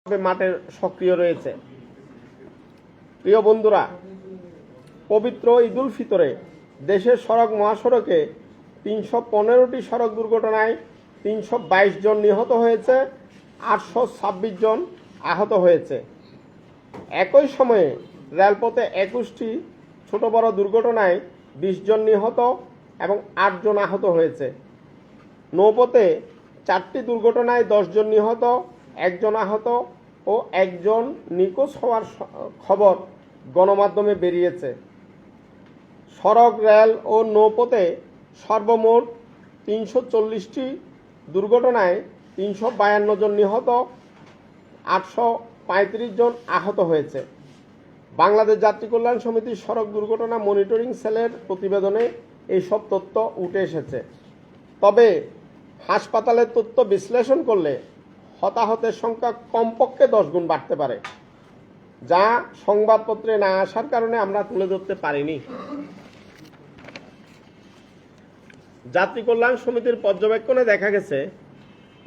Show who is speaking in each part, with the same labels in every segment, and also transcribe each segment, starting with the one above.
Speaker 1: মাঠে সক্রিয় রয়েছে। প্রিয় বন্ধুরা, পবিত্র ঈদুল ফিতরে দেশের সড়ক মহাসড়কে ৩১৫টি সড়ক দুর্ঘটনায় ৩২২ জন নিহত হয়েছে, ৮২৬ জন আহত হয়েছে। একই সময়ে রেলপথে ২১টি ছোট বড় দুর্ঘটনায় ২০ জন নিহত এবং ৮ জন আহত হয়েছে। নৌপথে ৪টি দুর্ঘটনায় ১০ জন নিহত, ১ জন আহত ও ১ জন নিখোঁজ হওয়ার খবর গণমাধ্যমে বেরিয়েছে। সড়ক, রেল ও নৌপথে সর্বমোট ৩৪০টি দুর্ঘটনায় ৩৫২ জন নিহত, ৮৩৫ জন আহত হয়েছে। বাংলাদেশ যাত্রী কল্যাণ সমিতির সড়ক দুর্ঘটনা মনিটরিং সেলের প্রতিবেদনে এইসব তথ্য উঠে এসেছে। তবে হাসপাতালের তথ্য বিশ্লেষণ করলে হতাহতের সংখ্যা কমপক্ষে 10 গুণ বাড়তে পারে, যা সংবাদপত্রে না আসার কারণে আমরা তুলে ধরতে পারিনি। যাত্রী কল্যাণ সমিতির পর্যবেক্ষণে দেখা গেছে,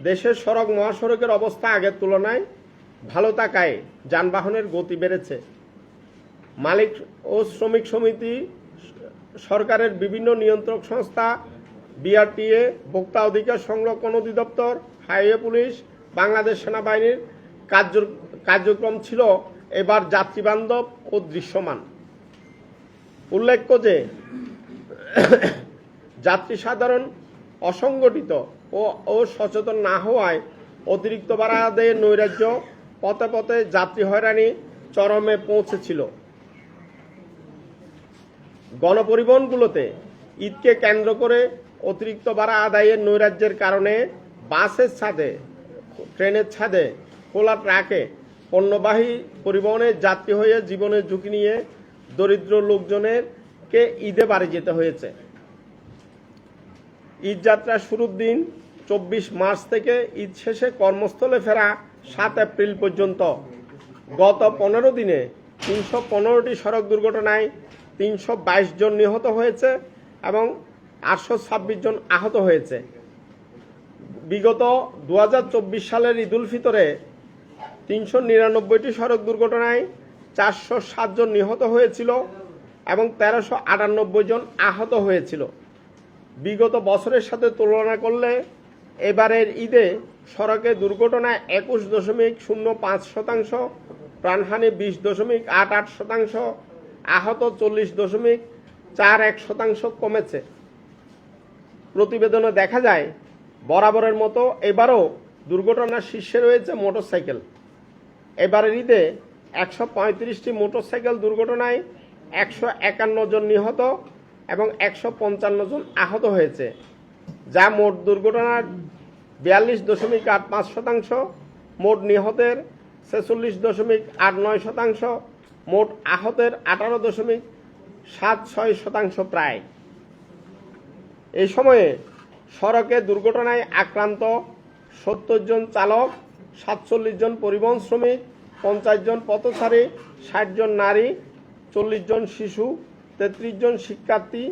Speaker 1: দেশের সড়ক মহাসড়কের অবস্থা আগের তুলনায় ভালো থাকায় যানবাহনের গতি বেড়েছে। মালিক ও শ্রমিক সমিতি, সরকারের বিভিন্ন নিয়ন্ত্রক সংস্থা, বিআরটিএ, ভোক্তা অধিকার সংরক্ষণ অধিদপ্তর, হাইওয়ে পুলিশ, বাংলাদেশ সেনাবাহিনীর কার্যক্রম ছিল এবার যাত্রীবান্ধব ও দৃশ্যমান। উল্লেখ্য যে যাত্রী সাধারণ অসংগঠিত ও সচেতন না হওয়ায় অতিরিক্ত ভাড়া আদায়ের নৈরাজ্য, পথে পথে যাত্রী হয়রানি চরমে পৌঁছেছিল। গণপরিবহনগুলোতে ঈদকে কেন্দ্র করে অতিরিক্ত ভাড়া আদায়ের নৈরাজ্যের কারণে বাসের ছাদে, ট্রেনের ছাদে, খোলা ট্রাকে পণ্যবাহী পরিবহনের যাত্রী হয়ে জীবনের ঝুঁকি নিয়ে দরিদ্র লোকজনেরকে ঈদে বাড়ি যেতে হয়েছে। ঈদ যাত্রার শুরুর দিন 24 মার্চ থেকে ঈদ শেষে কর্মস্থলে ফেরা 7 এপ্রিল পর্যন্ত গত 15 দিনে 315টি সড়ক দুর্ঘটনায় 322 জন নিহত হয়েছে এবং 826 জন আহত হয়েছে। বিগত 2024 সালের ঈদুল ফিতরে 399টি সড়ক দুর্ঘটনায় 407 জন নিহত হয়েছিল এবং 1398 জন আহত হয়েছিল। বিগত বছরের সাথে তুলনা করলে এবারের ঈদে সড়কে দুর্ঘটনায় 21.05%, প্রাণহানি 20.88%, আহত 40.41% কমেছে। প্রতিবেদনে দেখা যায়, বরাবরের মতো এবারও দুর্ঘটনার শীর্ষে রয়েছে মোটরসাইকেল। এবারের ঈদে 135টি মোটরসাইকেল দুর্ঘটনায় 151 জন নিহত এবং 155 জন আহত হয়েছে, যা মোট দুর্ঘটনার 42.85%, মোট নিহতের 46.89%, মোট আহতের 18.76% প্রায়। এই সময়ে সড়কে দুর্ঘটনায় আক্রান্ত 70 জন চালক, 47 জন পরিবহন শ্রমিক, 50 জন পথচারী, 60 জন নারী, 40 জন শিশু, 33 জন শিক্ষার্থী,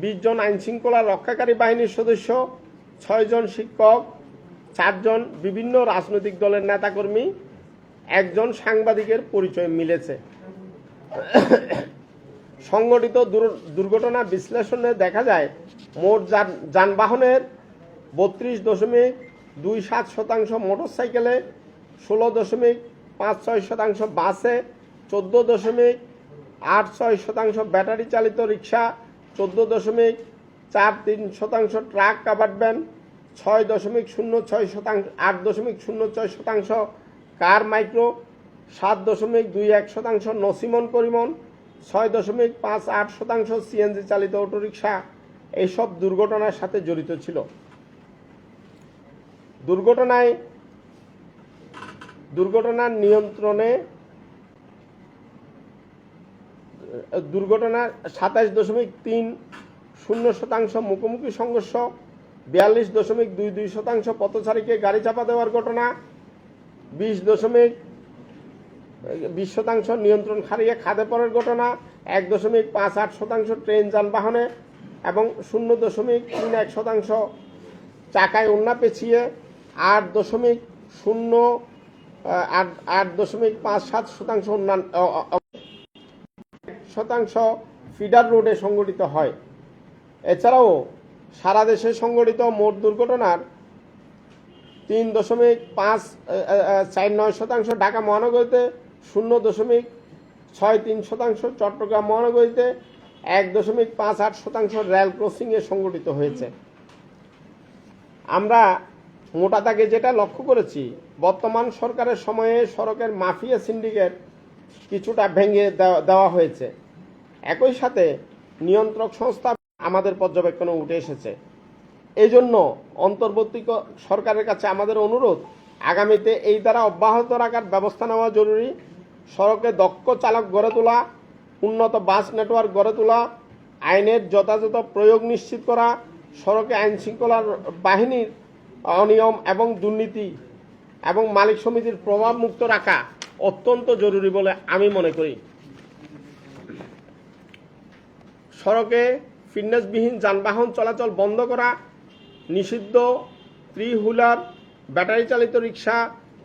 Speaker 1: 20 জন আইনশৃঙ্খলা রক্ষাকারী বাহিনীর সদস্য, 6 জন শিক্ষক, 4 জন বিভিন্ন রাজনৈতিক দলের নেতাকর্মী, 1 জন সাংবাদিকের পরিচয় মিলেছে। সংগঠিত দুর্ঘটনা বিশ্লেষণে দেখা যায়, মোট যানবাহনের 32.27%, মোটরসাইকেলে 16.56%, বাসে 14.86%, ব্যাটারি চালিত রিক্সা 14.43%, ট্রাক, কাভার্ড ভ্যান 6.06%, 8.06%, কার মাইক্রো 7.21%, নসিমন পরিবহন 6.58%, সিএনজি চালিত অটোরিকশা এইসব দুর্ঘটনার সাথে জড়িত ছিল। দুর্ঘটনার 27.30% মুখোমুখি সংঘর্ষ, 42.22% পথচারীকে গাড়ি চাপা দেওয়ার ঘটনা, 20% নিয়ন্ত্রণ হারিয়ে খাদে পড়ার ঘটনা, 1.58% ট্রেন যানবাহনে এবং 0.31% চাকায় ওড়না পেঁচিয়ে, 8 8.57% উন্নয়ন শতাংশ ফিডার রোডে সংঘটিত হয়। এছাড়াও সারা দেশে সংঘটিত মোট দুর্ঘটনার 3.549% ঢাকা মহানগরীতে, 0.63% চট্টগ্রাম মহানগরীতে, 1.58% রেল ক্রসিংয়ে সংঘটিত হয়েছে। আমরা মোটা দাগে যেটা লক্ষ্য করেছি, বর্তমান সরকারের সময়ে সড়কের মাফিয়া সিন্ডিকেট কিছুটা ভেঙে দেওয়া হয়েছে। একই সাথে নিয়ন্ত্রক সংস্থা আমাদের পর্যবেক্ষণে উঠে এসেছে। এই জন্য অন্তর্বর্তী সরকারের কাছে আমাদের অনুরোধ, আগামীতে এই দ্বারা অব্যাহত রাখার ব্যবস্থা নেওয়া জরুরি। সড়কে দক্ষ চালক গড়ে তোলা, উন্নত বাস নেটওয়ার্ক গড়ে তোলা, আইনের যথাযথ প্রয়োগ নিশ্চিত করা, সড়কে আইন শৃঙ্খলা বাহিনীর অনিয়ম এবং দুর্নীতি এবং মালিক সমিতির প্রভাব মুক্ত রাখা অত্যন্ত জরুরি বলে আমি মনে করি। সড়কে ফিটনেসবিহীন যানবাহন চলাচল বন্ধ করা, নিষিদ্ধ 3 হুইলার, ব্যাটারি চালিত রিক্সা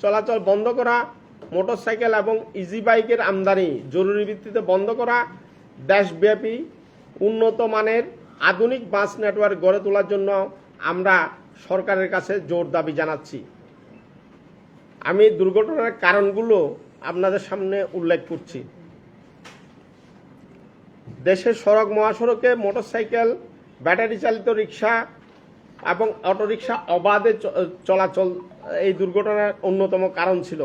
Speaker 1: চলাচল বন্ধ করা, মোটরসাইকেল এবং ইজি বাইকের আমদানি জরুরি ভিত্তিতে বন্ধ করা, দেশব্যাপী উন্নত মানের আধুনিক বাস নেটওয়ার্ক গড়ে তোলার জন্য আমরা সরকারের কাছে জোর দাবি জানাচ্ছি। আমি দুর্ঘটনার কারণগুলো আপনাদের সামনে উল্লেখ করছি। দেশের সড়ক মহাসড়কে মোটরসাইকেল, ব্যাটারি চালিত রিক্সা এবং অটোরিক্সা অবাধে চলাচল এই দুর্ঘটনার অন্যতম কারণ ছিল।